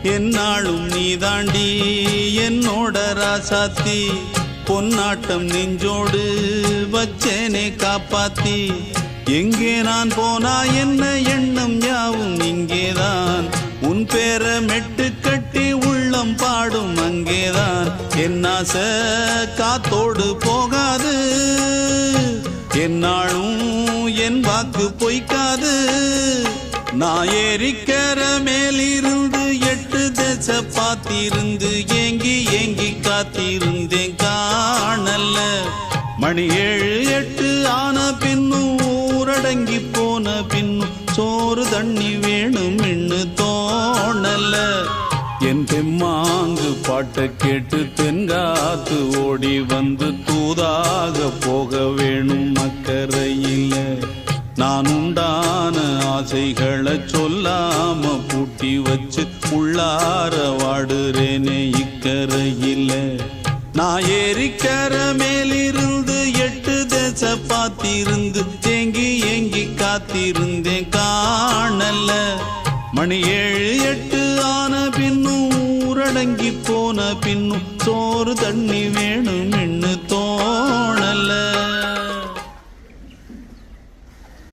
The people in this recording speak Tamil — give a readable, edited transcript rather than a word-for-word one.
என்னாலும் நீதாண்டி என்னோட ராசாத்தி பொன்னாட்டம் நெஞ்சோடு வச்சேனே காப்பாத்தி எங்கே நான் போனா என்ன எண்ணம் யாவும் இங்கேதான் உன் பேர மெட்டு கட்டி உள்ளம் பாடும் அங்கேதான் என்னாச காத்தோடு போகாது என்னாலும் என் வாக்கு பொய்க்காது நான் ஏறிக்கர மேலிருந்து 8 தேச பார்த்திருந்து ஏங்கி ஏங்கி காத்திருந்தேன் காணல்ல மணி 7 8 ஆன பின்னும் ஊரடங்கி போன பின்னும் சோறு தண்ணி வேணும் இன்னு தோணல என் தெம்மாங்கு பாட்டை கேட்டு தென்காத்து ஓடி வந்து தூதாக போக வேணும் அக்கறையில நான் உண்டான ஆசைகளை சொல்லாம பூட்டி வச்சு உள்ளார வாடுறேனே இக்கரையில நான் ஏறிக்கர மேலிருந்து 8 தேச பார்த்திருந்து ஏங்கி ஏங்கி காத்திருந்தேன் காணல மணி 7 8 ஆன பின்னும் ஊரடங்கி போன பின்னும் சோறு தண்ணி வேணும் இன்னு தோணல